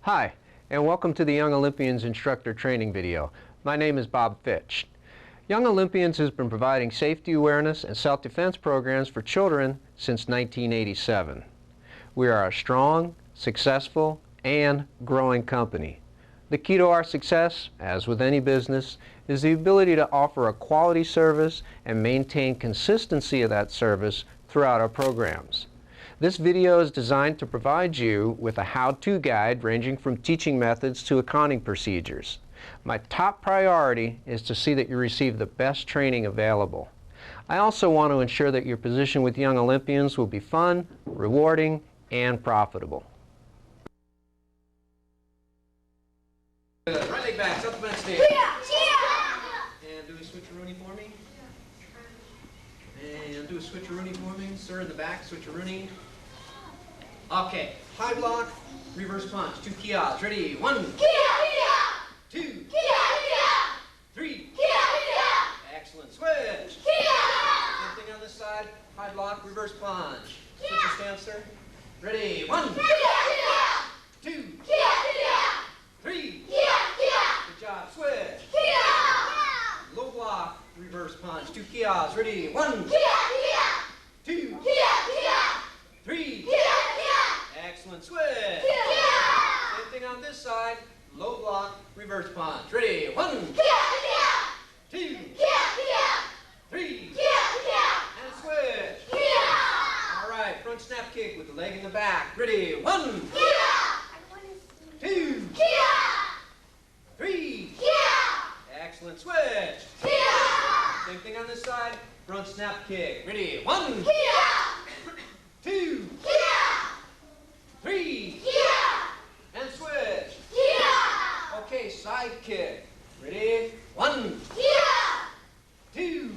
Hi, and welcome to the Young Olympians instructor training video. My name is Bob Fitch. Young Olympians has been providing safety awareness and self-defense programs for children since 1987. We are a strong, successful, and growing company. The key to our success, as with any business, is the ability to offer a quality service and maintain consistency of that service throughout our programs. This video is designed to provide you with a how-to guide ranging from teaching methods to accounting procedures. My top priority is to see that you receive the best training available. I also want to ensure that your position with Young Olympians will be fun, rewarding, and profitable. Right leg back, self-defense stance. And do a switcheroonie for me. And do a switcheroonie for me. Sir in the back, switcheroonie. Okay, high block, reverse punch. 2 kias. Ready? 1. 2. 3. Excellent. Switch. Same thing on this side. High block, reverse punch. Switch your stance, sir. Ready? 1. 2. 3. Good job. Switch. Low block, reverse punch. 2 kias. Ready? 1. 2. 3. Excellent. Switch. Same thing on this side. Low block, reverse punch. Ready? 1. 2. 3. And switch. All right. Front snap kick with the leg in the back. Ready? 1. 2. 3. Excellent. Switch. Same thing on this side. Front snap kick. Ready? 1. 2. 3. And switch. Okay, side kick. Ready? 1. 2.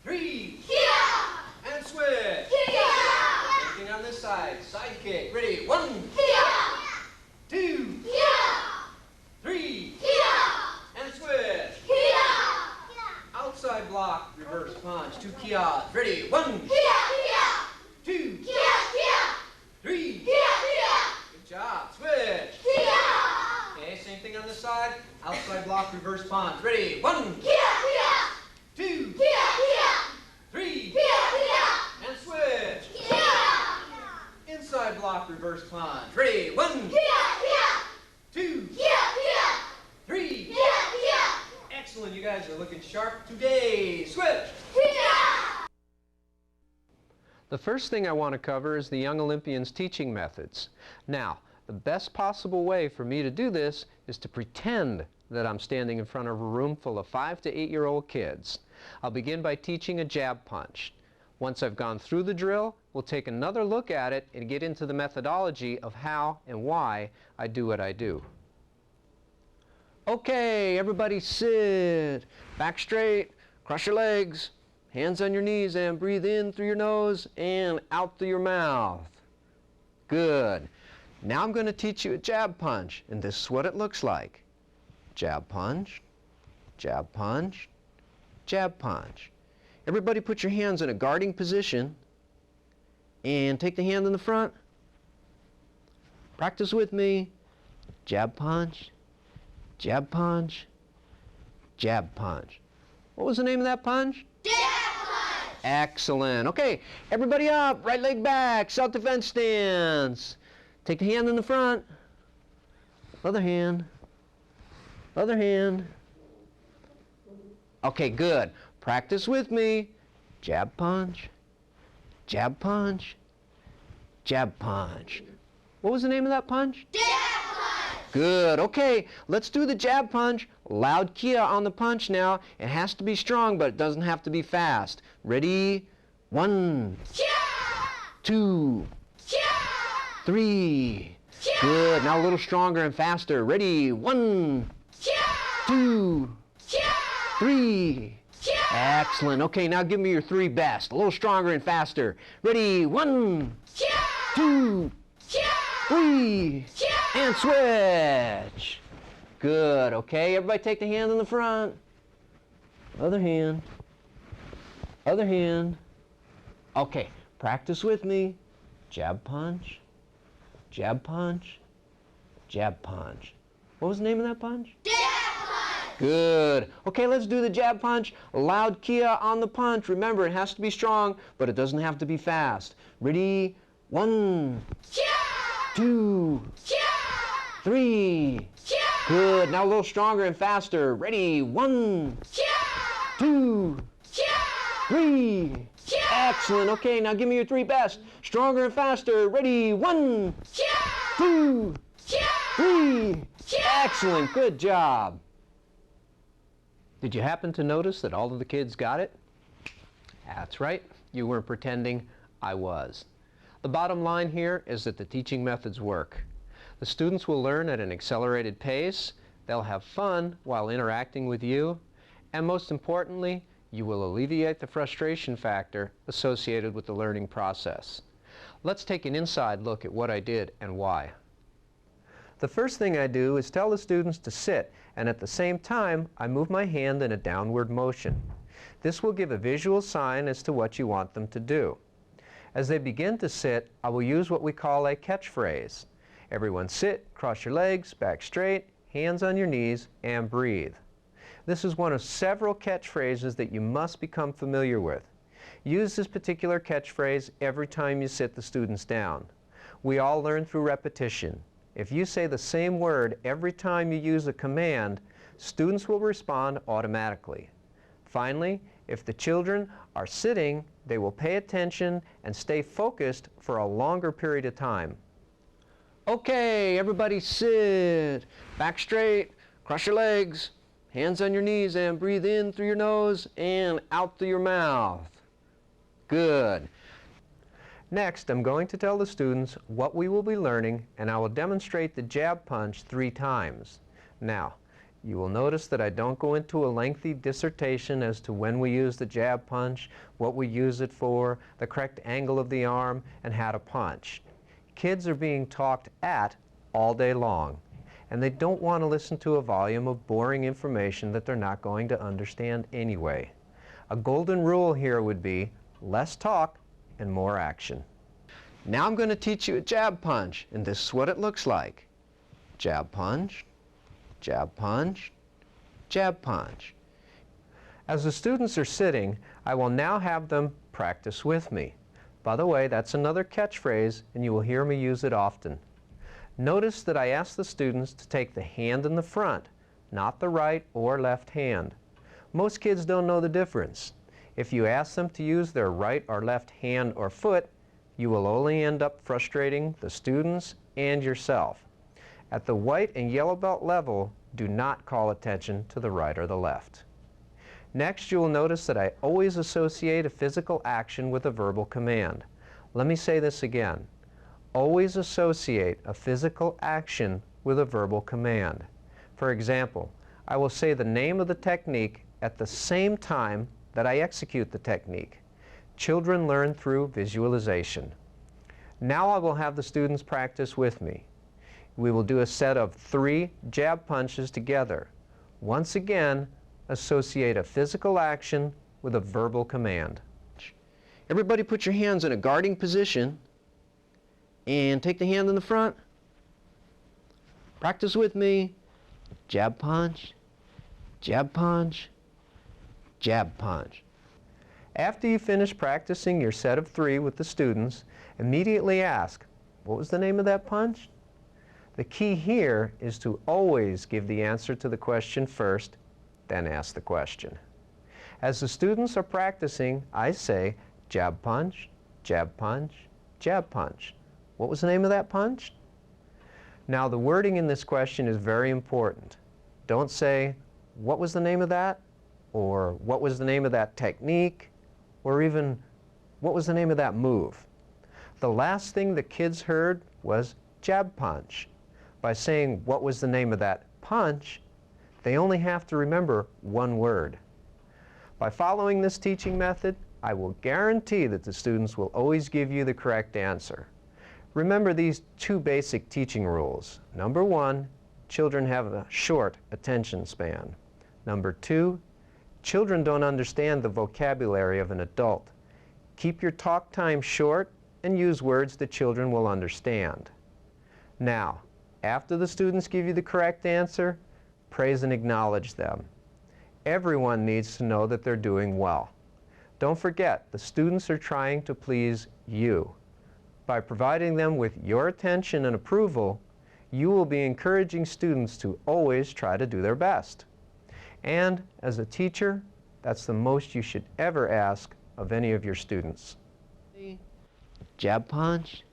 3. And switch. Same thing on this side. Side kick. Ready? 1. 2. 3. And switch. Outside block, reverse punch. 2 kias. Ready? 1. 2. 3. Good job. Switch. Okay, same thing on this side. Outside block, reverse punch. Ready? 1. 2. 3. And switch. Inside block, reverse punch. Ready? 1. 2. 3. Excellent. You guys are looking sharp today. Switch. The first thing I want to cover is the Young Olympians teaching methods. Now, the best possible way for me to do this is to pretend that I'm standing in front of a room full of 5 to 8-year-old kids. I'll begin by teaching a jab punch. Once I've gone through the drill, we'll take another look at it and get into the methodology of how and why I do what I do. Okay, everybody sit. Back straight, cross your legs, hands on your knees, and breathe in through your nose and out through your mouth. Good. Now I'm going to teach you a jab punch, and this is what it looks like. Jab punch, jab punch, jab punch. Everybody put your hands in a guarding position and take the hand in the front. Practice with me. Jab punch, jab punch, jab punch. What was the name of that punch? Jab punch! Excellent. Okay, everybody up. Right leg back. Self-defense stance. Take the hand in the front. Other hand. Other hand. Okay, good. Practice with me. Jab punch, jab punch, jab punch. What was the name of that punch? Jab punch! Good. Okay, let's do the jab punch. Loud kia on the punch now. It has to be strong, but it doesn't have to be fast. Ready? 1, 2, 3. Good. Now a little stronger and faster. Ready? 1, 2, 3. Excellent. Okay, now give me your 3 best. A little stronger and faster. Ready? 1, 2, 3. And switch. Good. Okay, everybody take the hand in the front. Other hand. Other hand. Okay, practice with me. Jab punch, jab punch, Jab punch. What was the name of that punch? Jab punch. Good. Okay, let's do the jab punch. Loud Kia on the punch. Remember, it has to be strong, but it doesn't have to be fast. Ready? 1, Kia. 2, Kia. 3. Kia. Good. Now a little stronger and faster. Ready? 1, Kia. 2, Kia. 3. Kia. Excellent. Okay, now give me your 3 best. Stronger and faster. Ready? 1, Kia. 2, Kia. 3. Kia. Excellent. Good job. Did you happen to notice that all of the kids got it? That's right. You weren't pretending. I was. The bottom line here is that the teaching methods work. The students will learn at an accelerated pace, they'll have fun while interacting with you, and most importantly, you will alleviate the frustration factor associated with the learning process. Let's take an inside look at what I did and why. The first thing I do is tell the students to sit, and at the same time, I move my hand in a downward motion. This will give a visual sign as to what you want them to do. As they begin to sit, I will use what we call a catchphrase. Everyone sit, cross your legs, back straight, hands on your knees, and breathe. This is one of several catchphrases that you must become familiar with. Use this particular catchphrase every time you sit the students down. We all learn through repetition. If you say the same word every time you use a command, students will respond automatically. Finally, if the children are sitting, they will pay attention and stay focused for a longer period of time. Okay, everybody sit. Back straight, cross your legs, hands on your knees, and breathe in through your nose and out through your mouth. Good. Next, I'm going to tell the students what we will be learning, and I will demonstrate the jab punch 3 times. Now, you will notice that I don't go into a lengthy dissertation as to when we use the jab punch, what we use it for, the correct angle of the arm, and how to punch. Kids are being talked at all day long, and they don't want to listen to a volume of boring information that they're not going to understand anyway. A golden rule here would be less talk and more action. Now I'm going to teach you a jab punch, and this is what it looks like. Jab punch, jab punch, jab punch. As the students are sitting, I will now have them practice with me. By the way, that's another catchphrase, and you will hear me use it often. Notice that I ask the students to take the hand in the front, not the right or left hand. Most kids don't know the difference. If you ask them to use their right or left hand or foot, you will only end up frustrating the students and yourself. At the white and yellow belt level, do not call attention to the right or the left. Next, you will notice that I always associate a physical action with a verbal command. Let me say this again. Always associate a physical action with a verbal command. For example, I will say the name of the technique at the same time that I execute the technique. Children learn through visualization. Now I will have the students practice with me. We will do a set of 3 jab punches together. Once again, associate a physical action with a verbal command. Everybody put your hands in a guarding position and take the hand in the front. Practice with me. Jab punch, jab punch, jab punch. After you finish practicing your set of 3 with the students, immediately ask, what was the name of that punch? The key here is to always give the answer to the question first, then ask the question. As the students are practicing, I say, jab punch, jab punch, jab punch. What was the name of that punch? Now the wording in this question is very important. Don't say, what was the name of that? Or what was the name of that technique? Or even, what was the name of that move? The last thing the kids heard was jab punch. By saying, what was the name of that punch, they only have to remember one word. By following this teaching method, I will guarantee that the students will always give you the correct answer. Remember these 2 basic teaching rules. Number 1, children have a short attention span. Number 2, children don't understand the vocabulary of an adult. Keep your talk time short and use words that children will understand. Now, After the students give you the correct answer, praise and acknowledge them. Everyone needs to know that they're doing well. Don't forget, the students are trying to please you. By providing them with your attention and approval, you will be encouraging students to always try to do their best. And as a teacher, that's the most you should ever ask of any of your students. Jab punch,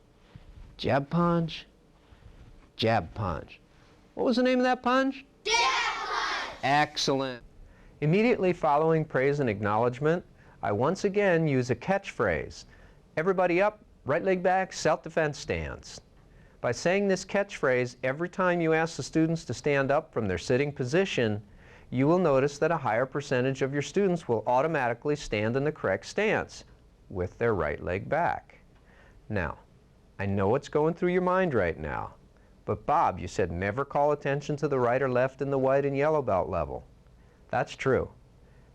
jab punch, jab punch. What was the name of that punch? Jab punch! Excellent. Immediately following praise and acknowledgement, I once again use a catchphrase. Everybody up, right leg back, self-defense stance. By saying this catchphrase every time you ask the students to stand up from their sitting position, you will notice that a higher percentage of your students will automatically stand in the correct stance with their right leg back. Now, I know what's going through your mind right now, but Bob, you said never call attention to the right or left in the white and yellow belt level. That's true.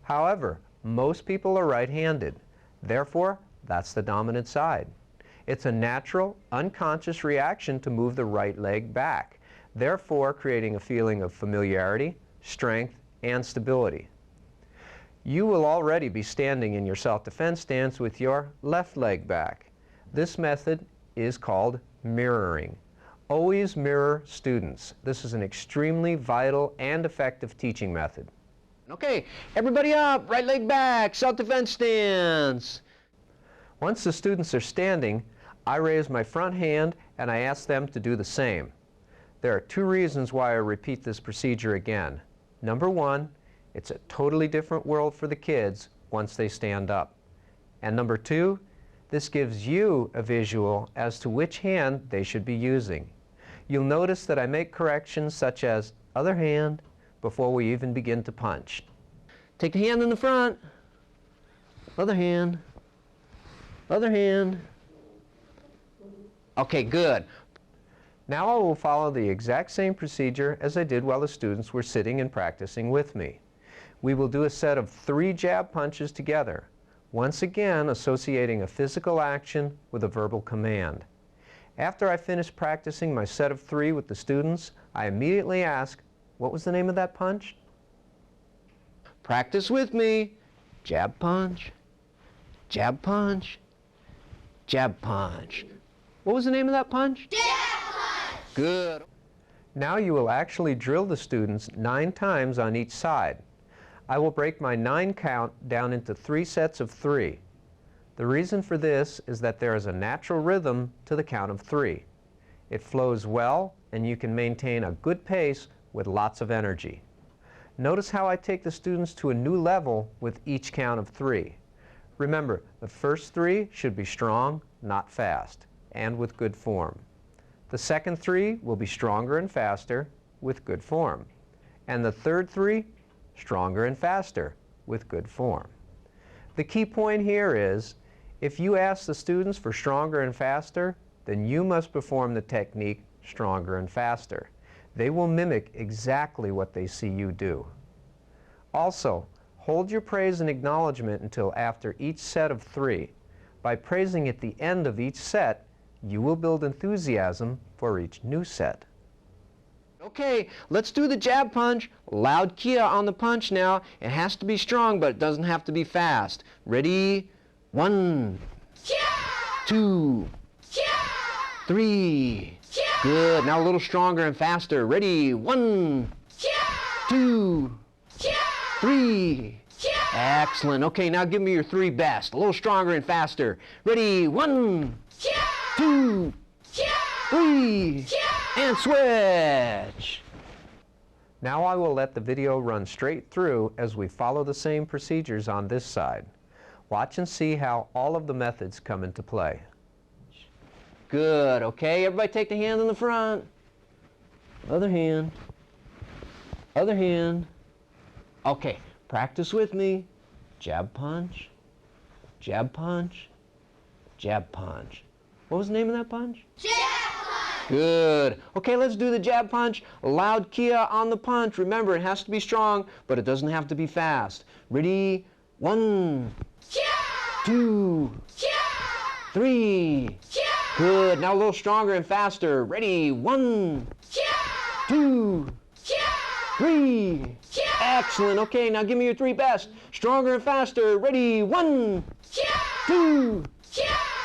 However, most people are right-handed. Therefore, that's the dominant side. It's a natural, unconscious reaction to move the right leg back, therefore creating a feeling of familiarity, strength, and stability. You will already be standing in your self-defense stance with your left leg back. This method is called mirroring. Always mirror students. This is an extremely vital and effective teaching method. Okay, everybody up, right leg back, self-defense stance. Once the students are standing, I raise my front hand and I ask them to do the same. There are two reasons why I repeat this procedure again. Number one, it's a totally different world for the kids once they stand up. And number two, this gives you a visual as to which hand they should be using. You'll notice that I make corrections such as other hand before we even begin to punch. Take the hand in the front, other hand, other hand. Okay, good. Now I will follow the exact same procedure as I did while the students were sitting and practicing with me. We will do a set of 3 jab punches together, once again associating a physical action with a verbal command. After I finish practicing my set of 3 with the students, I immediately ask, what was the name of that punch? Practice with me. Jab punch, jab punch, jab punch. What was the name of that punch? Jab punch! Good. Now you will actually drill the students 9 times on each side. I will break my 9 count down into 3 sets of 3. The reason for this is that there is a natural rhythm to the count of 3. It flows well and you can maintain a good pace with lots of energy. Notice how I take the students to a new level with each count of 3. Remember, the first 3 should be strong, not fast, and with good form. The second 3 will be stronger and faster with good form. And the third 3, stronger and faster with good form. The key point here is, if you ask the students for stronger and faster, then you must perform the technique stronger and faster. They will mimic exactly what they see you do. Also, hold your praise and acknowledgement until after each set of 3. By praising at the end of each set, you will build enthusiasm for each new set. Okay, let's do the jab punch. Loud kia on the punch now. It has to be strong, but it doesn't have to be fast. Ready? 1, 2, 3. Good. Now a little stronger and faster. Ready? 1, 2, 3. Excellent. Okay, now give me your 3 best. A little stronger and faster. Ready? 1, 2, 3. And switch. Now I will let the video run straight through as we follow the same procedures on this side. Watch and see how all of the methods come into play. Good. Okay, everybody take the hand in the front. Other hand. Other hand. Okay, practice with me. Jab punch. Jab punch. Jab punch. What was the name of that punch? Jab punch! Good. Okay, let's do the jab punch. Loud kia on the punch. Remember, it has to be strong, but it doesn't have to be fast. Ready? 1, 2, 3. Good. Now a little stronger and faster. Ready? 1, 2, 3. Excellent. Okay, now give me your 3 best. Stronger and faster. Ready? 1, 2,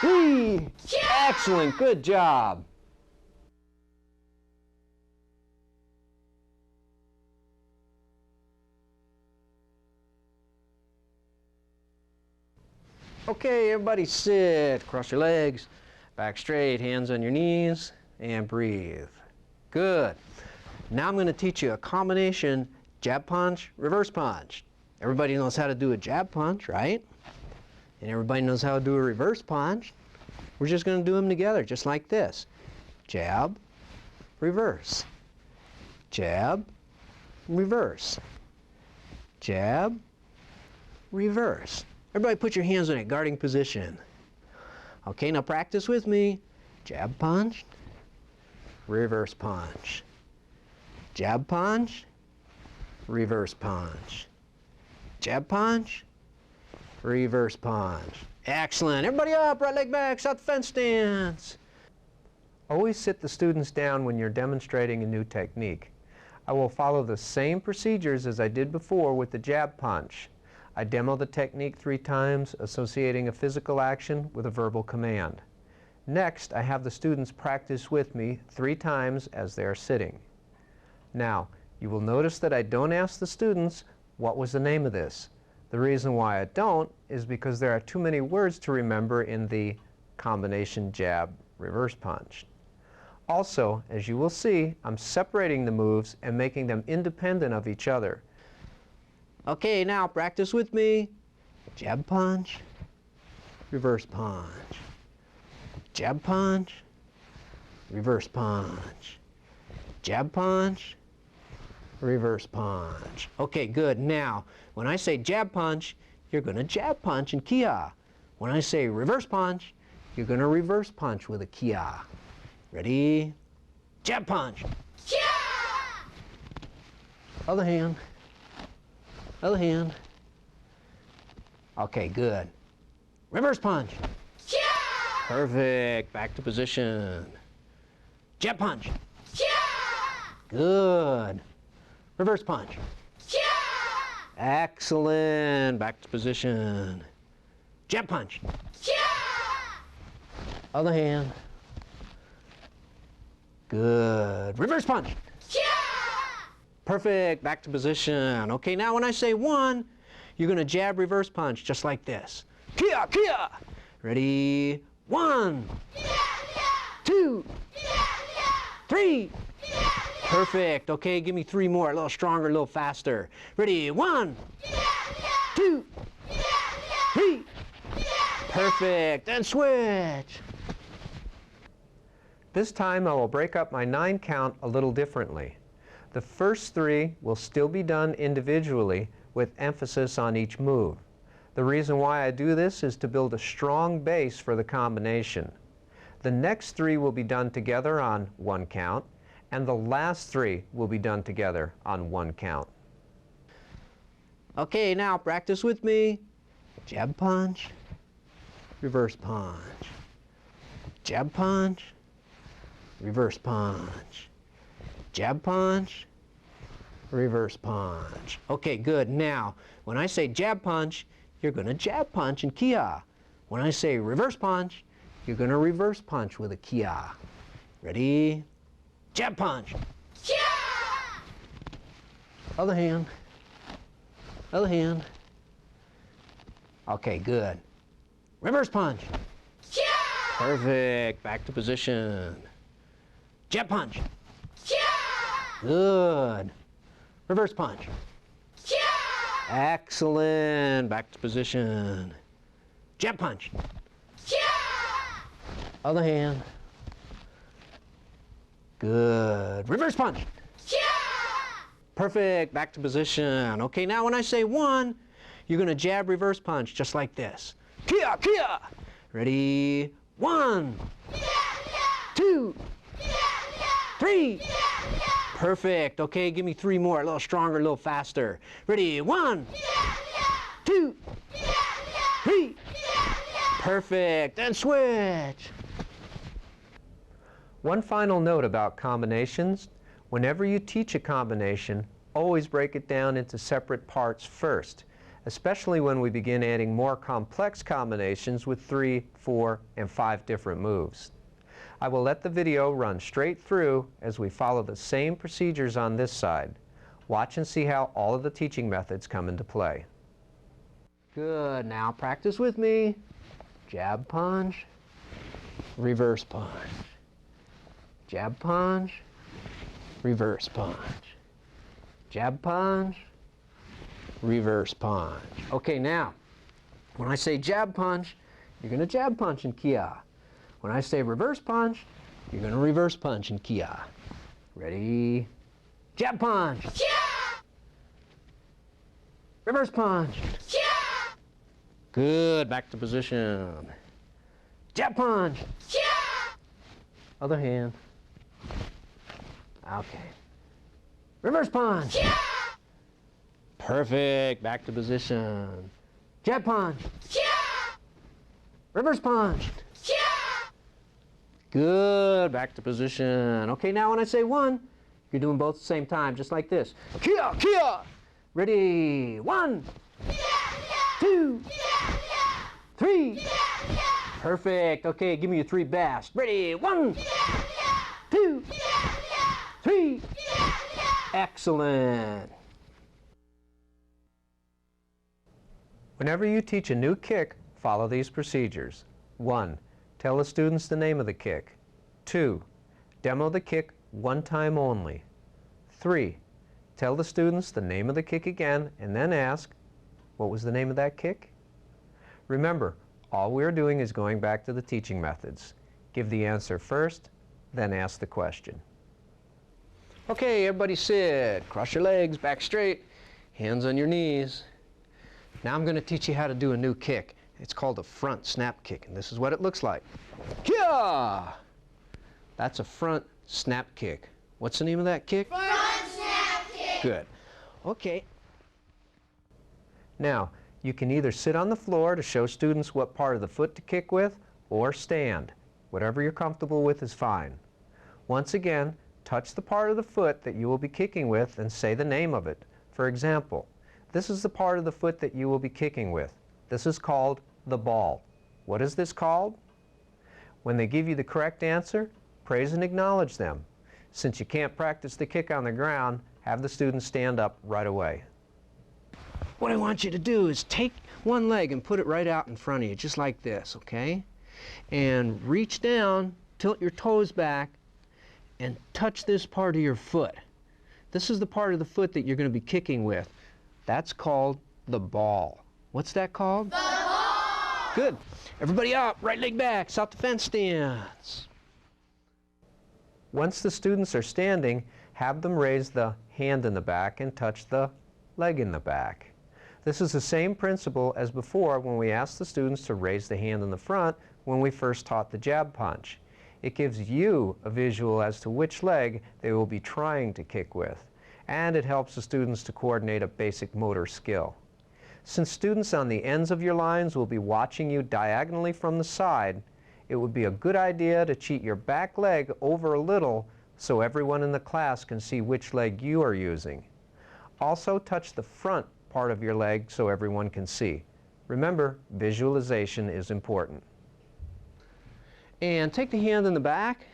3. Excellent. Good job. Okay, everybody sit. Cross your legs. Back straight. Hands on your knees. And breathe. Good. Now I'm going to teach you a combination jab punch, reverse punch. Everybody knows how to do a jab punch, right? And everybody knows how to do a reverse punch. We're just going to do them together, just like this. Jab, reverse. Jab, reverse. Jab, reverse. Everybody put your hands in a guarding position. Okay, now practice with me. Jab punch, reverse punch. Jab punch, reverse punch. Jab punch, reverse punch. Excellent. Everybody up, right leg back, south fence stance. Always sit the students down when you're demonstrating a new technique. I will follow the same procedures as I did before with the jab punch. I demo the technique 3 times, associating a physical action with a verbal command. Next, I have the students practice with me 3 times as they are sitting. Now, you will notice that I don't ask the students, what was the name of this? The reason why I don't is because there are too many words to remember in the combination jab reverse punch. Also, as you will see, I'm separating the moves and making them independent of each other. Okay, now practice with me. Jab punch, reverse punch. Jab punch, reverse punch. Jab punch, reverse punch. Okay, good. Now, when I say jab punch, you're going to jab punch and kia. When I say reverse punch, you're going to reverse punch with a kia. Ready? Jab punch. Kia! Other hand. Other hand. Okay, good. Reverse punch. Kia! Perfect. Back to position. Jab punch. Kia! Good. Reverse punch. Kia! Excellent. Back to position. Jab punch. Kia! Other hand. Good. Reverse punch. Kia! Perfect. Back to position. Okay, now when I say 1, you're going to jab reverse punch just like this. Kia, kia. Ready? 1, 2, 3. Perfect. Okay, give me 3 more. A little stronger, a little faster. Ready? 1, 2, 3. Perfect. And switch. This time I will break up my 9 count a little differently. The first 3 will still be done individually with emphasis on each move. The reason why I do this is to build a strong base for the combination. The next 3 will be done together on 1 count, and the last 3 will be done together on 1 count. Okay, now practice with me. Jab punch, reverse punch. Jab punch, reverse punch. Jab punch, reverse punch. Okay, good. Now, when I say jab punch, you're going to jab punch and kia. When I say reverse punch, you're going to reverse punch with a kia. Ready? Jab punch. Kia! Other hand. Other hand. Okay, good. Reverse punch. Kia! Perfect. Back to position. Jab punch. Kia! Good. Reverse punch. Kia! Excellent. Back to position. Jab punch. Kia! Other hand. Good. Reverse punch. Kia! Perfect. Back to position. Okay, now when I say 1, you're going to jab reverse punch just like this. Kia, kia. Ready? 1, 2, 3. Perfect. Okay, give me 3 more. A little stronger, a little faster. Ready? 1, 2, 3. Perfect. And switch. One final note about combinations. Whenever you teach a combination, always break it down into separate parts first, especially when we begin adding more complex combinations with 3, 4, and 5 different moves. I will let the video run straight through as we follow the same procedures on this side. Watch and see how all of the teaching methods come into play. Good, now practice with me. Jab punch, reverse punch. Jab punch, reverse punch. Jab punch, reverse punch. Okay, now, when I say jab punch, you're going to jab punch in Kia. When I say reverse punch, you're going to reverse punch in Kia. Ready? Jab punch. Kia! Reverse punch. Kia! Good, back to position. Jab punch. Kia! Other hand. Okay. Reverse punch. Kia! Perfect, back to position. Jab punch. Kia! Reverse punch. Kia! Good, back to position. Okay, now when I say one, you're doing both at the same time, just like this. Kia, Kia. Ready, 1, 2, 3. Perfect. Okay, give me your 3 best. Ready, 1, 2, 3. Excellent. Whenever you teach a new kick, follow these procedures. 1. Tell the students the name of the kick. 2. Demo the kick one time only. 3. Tell the students the name of the kick again and then ask, what was the name of that kick? Remember, all we are doing is going back to the teaching methods. Give the answer first, then ask the question. Okay, everybody sit. Cross your legs, back straight, hands on your knees. Now I'm going to teach you how to do a new kick. It's called a front snap kick, and this is what it looks like. Kia! That's a front snap kick. What's the name of that kick? Front snap kick! Good. Okay. Now, you can either sit on the floor to show students what part of the foot to kick with, or stand. Whatever you're comfortable with is fine. Once again, touch the part of the foot that you will be kicking with and say the name of it. For example, this is the part of the foot that you will be kicking with. This is called the ball. What is this called? When they give you the correct answer, praise and acknowledge them. Since you can't practice the kick on the ground, have the students stand up right away. What I want you to do is take one leg and put it right out in front of you, just like this, okay? And reach down, tilt your toes back, and touch this part of your foot. This is the part of the foot that you're going to be kicking with. That's called the ball. What's that called? The ball! Good. Everybody up, right leg back, self-defense stance. Once the students are standing, have them raise the hand in the back and touch the leg in the back. This is the same principle as before when we asked the students to raise the hand in the front when we first taught the jab punch. It gives you a visual as to which leg they will be trying to kick with, and it helps the students to coordinate a basic motor skill. Since students on the ends of your lines will be watching you diagonally from the side, it would be a good idea to cheat your back leg over a little so everyone in the class can see which leg you are using. Also touch the front part of your leg so everyone can see. Remember, visualization is important. And take the hand in the back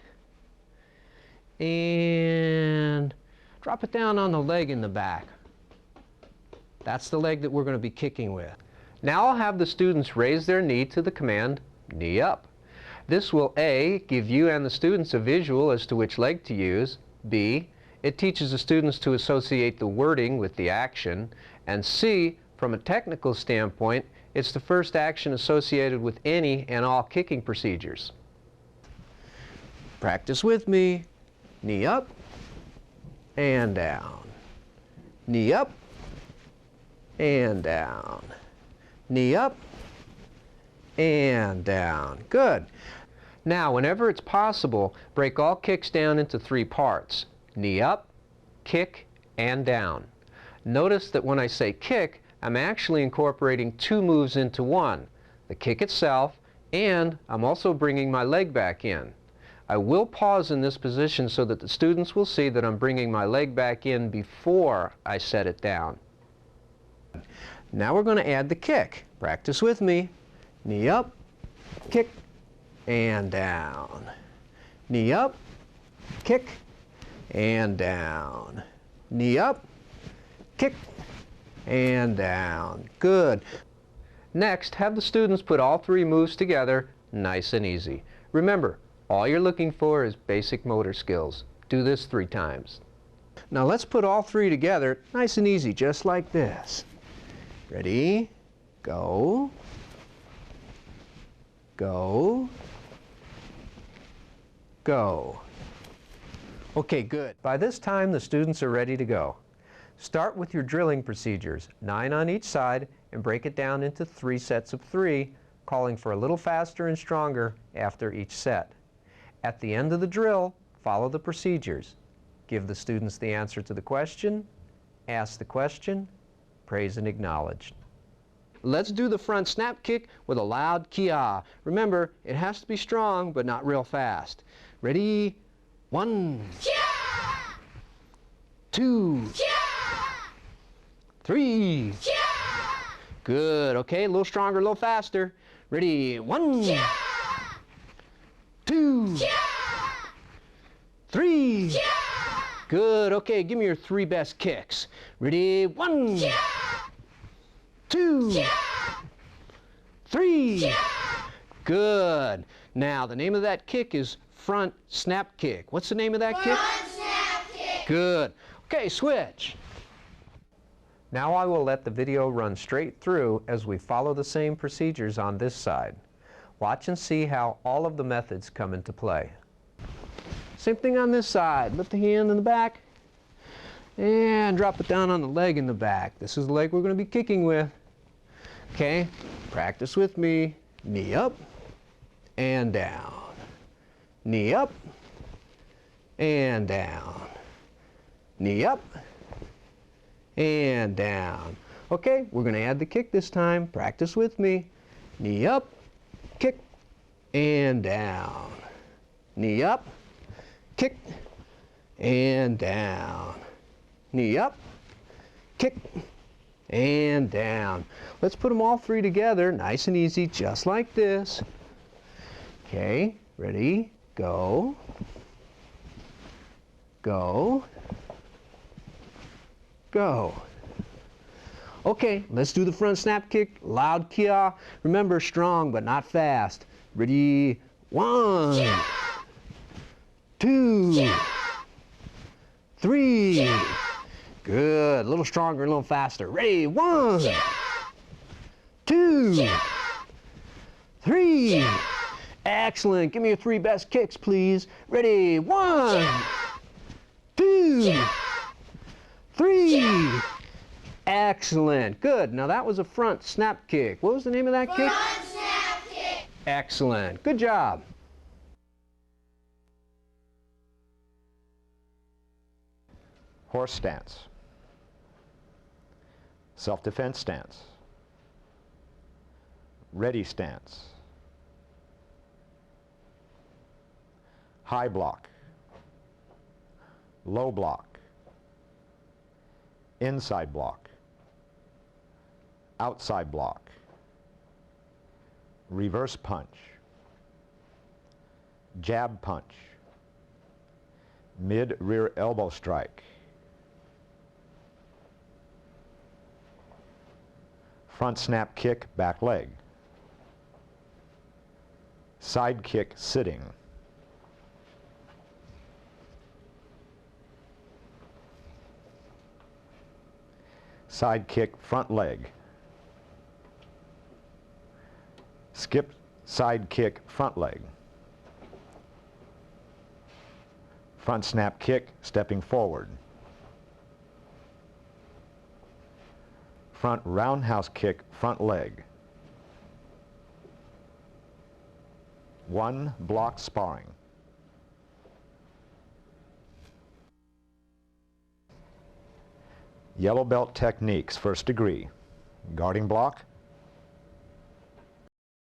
and drop it down on the leg in the back. That's the leg that we're going to be kicking with. Now I'll have the students raise their knee to the command, knee up. This will A, give you and the students a visual as to which leg to use, B, it teaches the students to associate the wording with the action, and C, from a technical standpoint, it's the first action associated with any and all kicking procedures. Practice with me. Knee up and down. Knee up and down. Knee up and down. Good. Now, whenever it's possible, break all kicks down into 3 parts. Knee up, kick, and down. Notice that when I say kick, I'm actually incorporating 2 moves into one. The kick itself, and I'm also bringing my leg back in. I will pause in this position so that the students will see that I'm bringing my leg back in before I set it down. Now we're going to add the kick. Practice with me. Knee up, kick, and down. Knee up, kick, and down. Knee up, kick, and down. Good. Next, have the students put all three moves together, nice and easy. Remember, all you're looking for is basic motor skills. Do this 3 times. Now let's put all three together, nice and easy, just like this. Ready? Go. Go. Go. Okay, good. By this time, the students are ready to go. Start with your drilling procedures, 9 on each side, and break it down into 3 sets of 3, calling for a little faster and stronger after each set. At the end of the drill, follow the procedures. Give the students the answer to the question, ask the question, praise and acknowledge. Let's do the front snap kick with a loud kia. Remember, it has to be strong, but not real fast. Ready? 1, 2, 3. Good. Okay, a little stronger, a little faster. Ready? 1, 2, 3. Good. Okay, give me your 3 best kicks. Ready? 1, 2, 3. Good. Now, the name of that kick is front snap kick. What's the name of that kick? Front snap kick. Good. Okay, switch. Now I will let the video run straight through as we follow the same procedures on this side. Watch and see how all of the methods come into play. Same thing on this side. Lift the hand in the back and drop it down on the leg in the back. This is the leg we're going to be kicking with. Okay, practice with me. Knee up and down. Knee up and down. Knee up and down. Okay, we're going to add the kick this time. Practice with me. Knee up, kick, and down. Knee up, kick, and down. Knee up, kick, and down. Let's put them all 3 together, nice and easy, just like this. Okay, ready? Go. Go. Go. Okay, let's do the front snap kick, loud kia. Remember, strong but not fast. Ready? 1, 2, 3. Good. A little stronger, a little faster. Ready? 1, 2, 3. Excellent. Give me your 3 best kicks, please. Ready? 1, 2, 3. Excellent. Good. Now that was a front snap kick. What was the name of that kick? Front snap kick. Excellent. Good job. Horse stance. Self-defense stance. Ready stance. High block. Low block. Inside block. Outside block. Reverse punch. Jab punch. Mid rear elbow strike. Front snap kick, back leg. Side kick sitting. Side kick, front leg. Skip side kick, front leg. Front snap kick, stepping forward. Front roundhouse kick, front leg. 1 block sparring. Yellow belt techniques, first degree. Guarding block,